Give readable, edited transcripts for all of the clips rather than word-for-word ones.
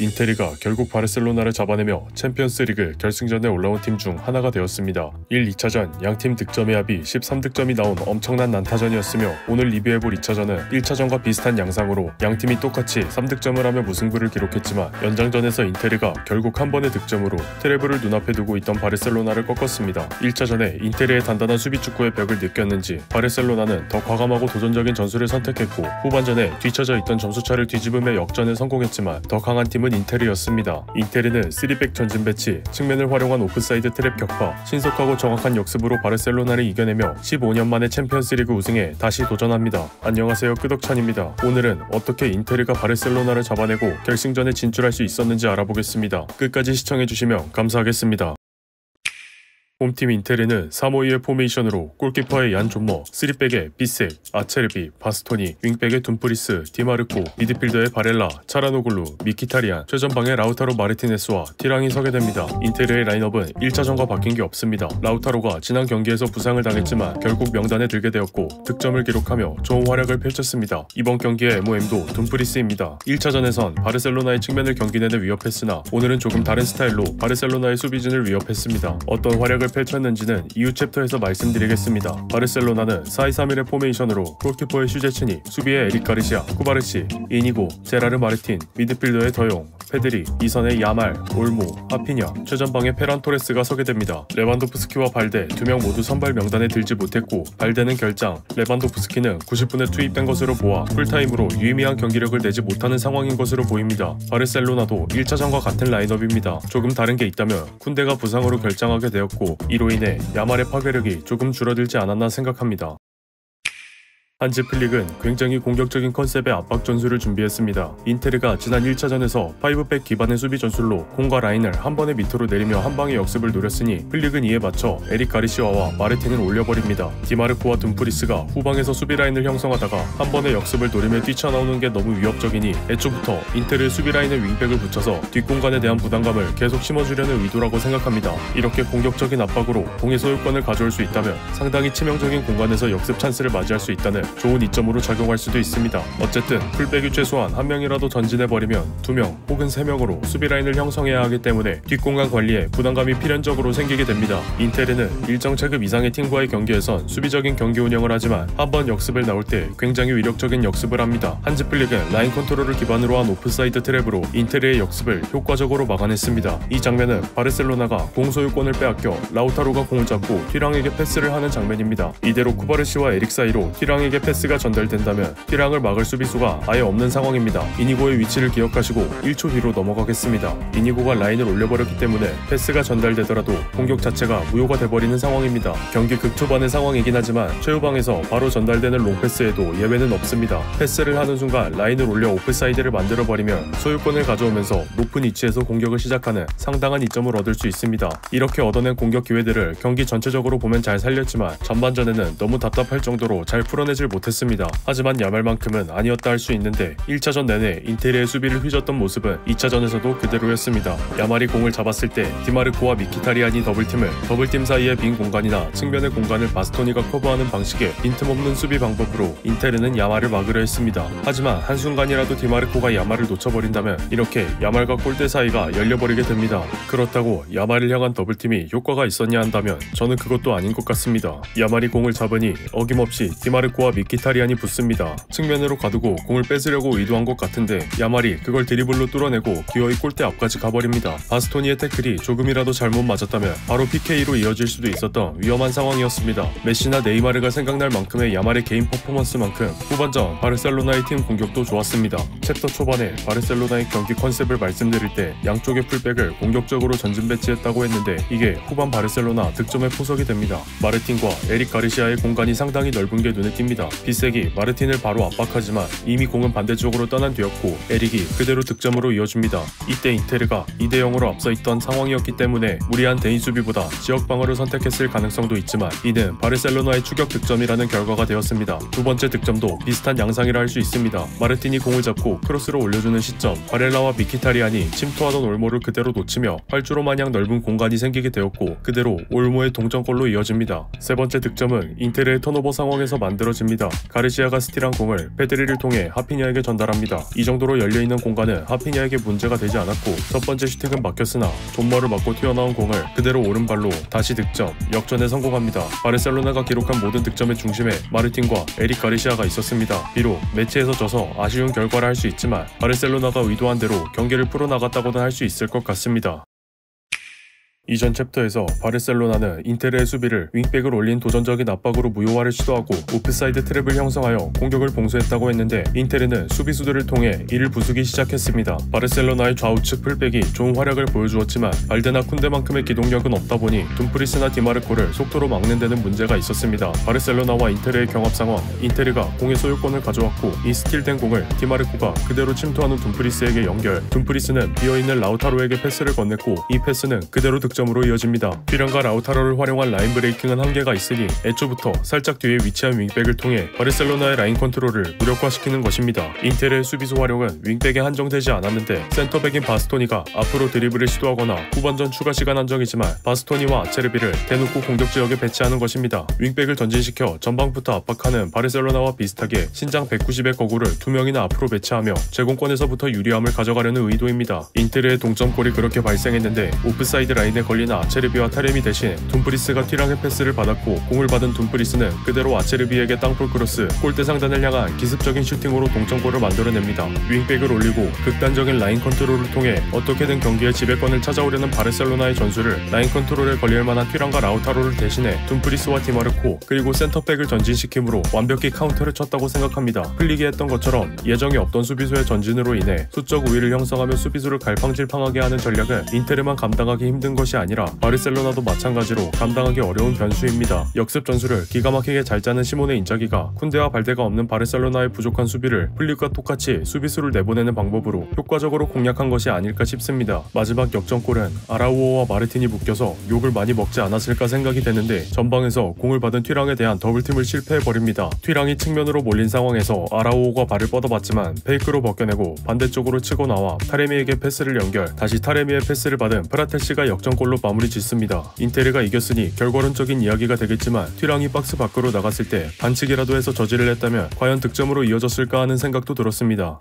인테리가 결국 바르셀로나를 잡아내며 챔피언스리그 결승전에 올라온 팀 중 하나가 되었습니다. 1, 2차전 양팀 득점의 합이 13득점이 나온 엄청난 난타전이었으며 오늘 리뷰해볼 2차전은 1차전과 비슷한 양상으로 양팀이 똑같이 3득점을 하며 무승부를 기록했지만 연장전에서 인테리가 결국 한 번의 득점으로 트래블을 눈앞에 두고 있던 바르셀로나를 꺾었습니다. 1차전에 인테리의 단단한 수비 축구의 벽을 느꼈는지 바르셀로나는 더 과감하고 도전적인 전술을 선택했고 후반전에 뒤처져 있던 점수차를 뒤집으며 역전에 성공했지만 더 강한 팀은 인테리였습니다. 인테리는 3백 전진 배치, 측면을 활용한 오프사이드 트랩 격파, 신속하고 정확한 역습으로 바르셀로나를 이겨내며 15년 만에 챔피언스리그 우승에 다시 도전합니다. 안녕하세요, 끄덕찬입니다. 오늘은 어떻게 인테리가 바르셀로나를 잡아내고 결승전에 진출할 수 있었는지 알아보겠습니다. 끝까지 시청해주시면 감사하겠습니다. 홈팀 인테리는 3-5-2의 포메이션으로 골키퍼의 얀 존머, 3백의 비색, 아체르비, 바스토니, 윙백의 둠프리스, 디마르코, 미드필더의 바렐라, 차라노글루, 미키타리안, 최전방의 라우타로 마르티네스와 티랑이 서게 됩니다. 인테리의 라인업은 1차전과 바뀐 게 없습니다. 라우타로가 지난 경기에서 부상을 당했지만 결국 명단에 들게 되었고 득점을 기록하며 좋은 활약을 펼쳤습니다. 이번 경기의 MOM도 둠프리스입니다. 1차전에선 바르셀로나의 측면을 경기내내 위협했으나 오늘은 조금 다른 스타일로 바르셀로나의 수비진을 위협했습니다. 어떤 활약을 펼쳤는지는 이후 챕터에서 말씀드리겠습니다. 바르셀로나는 4-2-3-1의 포메이션으로 골키퍼의 슈제츠니, 수비의 에릭 가르시아, 쿠바르시, 이니고, 제라르 마르틴, 미드필더의 더용, 페드리, 이선의 야말, 올모, 하피냐, 최전방의 페란 토레스가 서게 됩니다. 레반도프스키와 발데 두 명 모두 선발 명단에 들지 못했고 발데는 결장, 레반도프스키는 90분에 투입된 것으로 보아 풀타임으로 유의미한 경기력을 내지 못하는 상황인 것으로 보입니다. 바르셀로나도 1차전과 같은 라인업입니다. 조금 다른 게 있다면 쿤데가 부상으로 결장하게 되었고 이로 인해 야말의 파괴력이 조금 줄어들지 않았나 생각합니다. 한지 플릭은 굉장히 공격적인 컨셉의 압박 전술을 준비했습니다. 인테리가 지난 1차전에서 5백 기반의 수비 전술로 공과 라인을 한 번에 밑으로 내리며 한 방의 역습을 노렸으니 플릭은 이에 맞춰 에릭 가르시아와 마르틴을 올려버립니다. 디마르코와 둠프리스가 후방에서 수비 라인을 형성하다가 한 번의 역습을 노리며 뛰쳐나오는 게 너무 위협적이니 애초부터 인테리의 수비 라인에 윙백을 붙여서 뒷공간에 대한 부담감을 계속 심어주려는 의도라고 생각합니다. 이렇게 공격적인 압박으로 공의 소유권을 가져올 수 있다면 상당히 치명적인 공간에서 역습 찬스를 맞이할 수 있다는 좋은 이점으로 작용할 수도 있습니다. 어쨌든 풀백이 최소한 한 명이라도 전진해버리면 2명 혹은 3명으로 수비 라인을 형성해야 하기 때문에 뒷공간 관리에 부담감이 필연적으로 생기게 됩니다. 인테리는 일정 체급 이상의 팀과의 경기에선 수비적인 경기 운영을 하지만 한번 역습을 나올 때 굉장히 위력적인 역습을 합니다. 한지 플릭은 라인 컨트롤을 기반으로 한 오프사이드 트랩으로 인테리의 역습을 효과적으로 막아냈습니다. 이 장면은 바르셀로나가 공 소유권을 빼앗겨 라우타로가 공을 잡고 튀랑에게 패스를 하는 장면입니다. 이대로 쿠바르시와 에릭 사이로 튀랑에게 패스가 전달된다면 튀랑을 막을 수비수가 아예 없는 상황입니다. 이니고의 위치를 기억하시고 1초 뒤로 넘어가겠습니다. 이니고가 라인을 올려버렸기 때문에 패스가 전달되더라도 공격 자체가 무효가 돼버리는 상황입니다. 경기 극초반의 상황이긴 하지만 최후방에서 바로 전달되는 롱패스에도 예외는 없습니다. 패스를 하는 순간 라인을 올려 오프사이드를 만들어버리면 소유권을 가져오면서 높은 위치에서 공격을 시작하는 상당한 이점을 얻을 수 있습니다. 이렇게 얻어낸 공격 기회들을 경기 전체적으로 보면 잘 살렸지만 전반전에는 너무 답답할 정도로 잘 풀어내질 못했습니다. 하지만 야말만큼은 아니었다 할 수 있는데 1차전 내내 인테리의 수비를 휘젓던 모습은 2차전에서도 그대로였습니다. 야말이 공을 잡았을 때 디마르코와 미키타리안이 더블팀 사이의 빈 공간이나 측면의 공간을 바스토니가 커버하는 방식의 빈틈없는 수비 방법으로 인테리는 야말을 막으려 했습니다. 하지만 한순간이라도 디마르코가 야말을 놓쳐버린다면 이렇게 야말과 골대 사이가 열려버리게 됩니다. 그렇다고 야말을 향한 더블팀이 효과가 있었냐 한다면 저는 그것도 아닌 것 같습니다. 야말이 공을 잡으니 어김없이 디마르코와 미키타리안이 붙습니다. 측면으로 가두고 공을 뺏으려고 의도한 것 같은데 야말이 그걸 드리블로 뚫어내고 기어이 골대 앞까지 가버립니다. 바스토니의 태클이 조금이라도 잘못 맞았다면 바로 PK로 이어질 수도 있었던 위험한 상황이었습니다. 메시나 네이마르가 생각날 만큼의 야말의 개인 퍼포먼스만큼 후반전 바르셀로나의 팀 공격도 좋았습니다. 챕터 초반에 바르셀로나의 경기 컨셉을 말씀드릴 때 양쪽의 풀백을 공격적으로 전진 배치했다고 했는데 이게 후반 바르셀로나 득점의 포석이 됩니다. 마르틴과 에릭 가르시아의 공간이 상당히 넓은 게 눈에 띕니다. 비색이 마르틴을 바로 압박하지만 이미 공은 반대쪽으로 떠난 뒤였고 에릭이 그대로 득점으로 이어줍니다. 이때 인테르가 2대0으로 앞서 있던 상황이었기 때문에 무리한 대인 수비보다 지역 방어를 선택했을 가능성도 있지만 이는 바르셀로나의 추격 득점이라는 결과가 되었습니다. 두 번째 득점도 비슷한 양상이라 할 수 있습니다. 마르틴이 공을 잡고 크로스로 올려주는 시점 바렐라와 미키타리안이 침투하던 올모를 그대로 놓치며 활주로 마냥 넓은 공간이 생기게 되었고 그대로 올모의 동점골로 이어집니다. 세 번째 득점은 인테르의 턴오버 상황에서 만들어집니다. 시작합니다. 가르시아가 스틸한 공을 페드리를 통해 하피냐에게 전달합니다. 이 정도로 열려있는 공간은 하피냐에게 문제가 되지 않았고 첫 번째 슈팅은 막혔으나 존머를 맞고 튀어나온 공을 그대로 오른발로 다시 득점, 역전에 성공합니다. 바르셀로나가 기록한 모든 득점의 중심에 마르틴과 에릭 가르시아가 있었습니다. 비록 매치에서 져서 아쉬운 결과를 할 수 있지만 바르셀로나가 의도한 대로 경기를 풀어나갔다고는 할 수 있을 것 같습니다. 이전 챕터에서 바르셀로나는 인테르의 수비를 윙백을 올린 도전적인 압박으로 무효화를 시도하고 오프사이드 트랩을 형성하여 공격을 봉쇄했다고 했는데 인테르는 수비수들을 통해 이를 부수기 시작했습니다. 바르셀로나의 좌우측 풀백이 좋은 활약을 보여주었지만 발데나 쿤데만큼의 기동력은 없다 보니 둠프리스나 디마르코를 속도로 막는 데는 문제가 있었습니다. 바르셀로나와 인테르의 경합 상황, 인테르가 공의 소유권을 가져왔고 이 스틸된 공을 디마르코가 그대로 침투하는 둠프리스에게 연결, 둠프리스는 비어있는 라우타로에게 패스를 건넸고 이 패스는 그대로 득점으로 이어집니다. 휘랑과 라우타로를 활용한 라인 브레이킹은 한계가 있으니 애초부터 살짝 뒤에 위치한 윙백을 통해 바르셀로나의 라인 컨트롤을 무력화시키는 것입니다. 인테르의 수비수 활용은 윙백에 한정되지 않았는데 센터백인 바스토니가 앞으로 드리블을 시도하거나 후반전 추가 시간 한정이지만 바스토니와 아체르비를 대놓고 공격 지역에 배치하는 것입니다. 윙백을 전진시켜 전방부터 압박하는 바르셀로나와 비슷하게 신장 190의 거구를 2명이나 앞으로 배치하며 제공권에서부터 유리함을 가져가려는 의도입니다. 인테르의 동점골이 그렇게 발생했는데 오프사이드 라인에 걸리는 아체르비와 타레미 대신 둠프리스가 튀랑의 패스를 받았고 공을 받은 둠프리스는 그대로 아체르비에게 땅볼 크로스, 골대 상단을 향한 기습적인 슈팅으로 동점골을 만들어냅니다. 윙백을 올리고 극단적인 라인 컨트롤을 통해 어떻게든 경기의 지배권을 찾아오려는 바르셀로나의 전술을 라인 컨트롤에 걸릴 만한 튀랑과 라우타로를 대신해 둠프리스와 디마르코 그리고 센터백을 전진시킴으로 완벽히 카운터를 쳤다고 생각합니다. 풀리게 했던 것처럼 예정에 없던 수비수의 전진으로 인해 수적 우위를 형성하며 수비수를 갈팡질팡하게 하는 전략은 인테르만 감당하기 힘든 것이 아니라 바르셀로나도 마찬가지로 감당하기 어려운 변수입니다. 역습 전술을 기가 막히게 잘 짜는 시몬의 인자기가 쿤데와 발데가 없는 바르셀로나의 부족한 수비를 플릭과 똑같이 수비수를 내보내는 방법으로 효과적으로 공략한 것이 아닐까 싶습니다. 마지막 역전골은 아라우오와 마르틴이 묶여서 욕을 많이 먹지 않았을까 생각이 되는데 전방에서 공을 받은 튀랑에 대한 더블팀을 실패해버립니다. 튀랑이 측면으로 몰린 상황에서 아라우오가 발을 뻗어봤지만 페이크로 벗겨내고 반대쪽으로 치고 나와 타레미에게 패스를 연결, 다시 타레미의 패스를 받은 프라테시가 역전골로 마무리 짓습니다. 인테르가 이겼으니 결과론적인 이야기가 되겠지만 튀랑이 박스 밖으로 나갔을 때 반칙이라도 해서 저지를 했다면 과연 득점으로 이어졌을까 하는 생각도 들었습니다.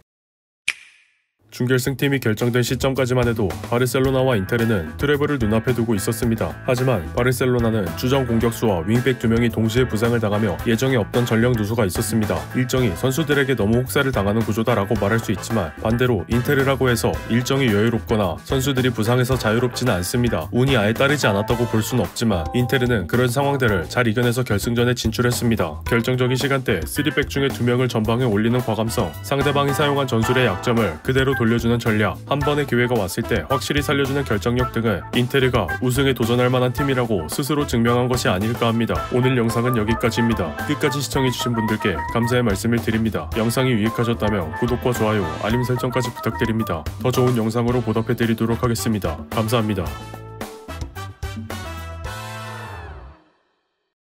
준결승팀이 결정된 시점까지만 해도 바르셀로나와 인테르는 트래블을 눈앞에 두고 있었습니다. 하지만 바르셀로나는 주전 공격수와 윙백 2명이 동시에 부상을 당하며 예정에 없던 전력 누수가 있었습니다. 일정이 선수들에게 너무 혹사를 당하는 구조다라고 말할 수 있지만 반대로 인테르라고 해서 일정이 여유롭거나 선수들이 부상에서 자유롭지는 않습니다. 운이 아예 따르지 않았다고 볼 수는 없지만 인테르는 그런 상황들을 잘 이겨내서 결승전에 진출했습니다. 결정적인 시간대 3백 중에 2명을 전방에 올리는 과감성, 상대방이 사용한 전술의 약점을 그대로 돌려주는 전략, 한 번의 기회가 왔을 때 확실히 살려주는 결정력 등은 인테르가 우승에 도전할 만한 팀이라고 스스로 증명한 것이 아닐까 합니다. 오늘 영상은 여기까지입니다. 끝까지 시청해주신 분들께 감사의 말씀을 드립니다. 영상이 유익하셨다면 구독과 좋아요, 알림 설정까지 부탁드립니다. 더 좋은 영상으로 보답해드리도록 하겠습니다. 감사합니다.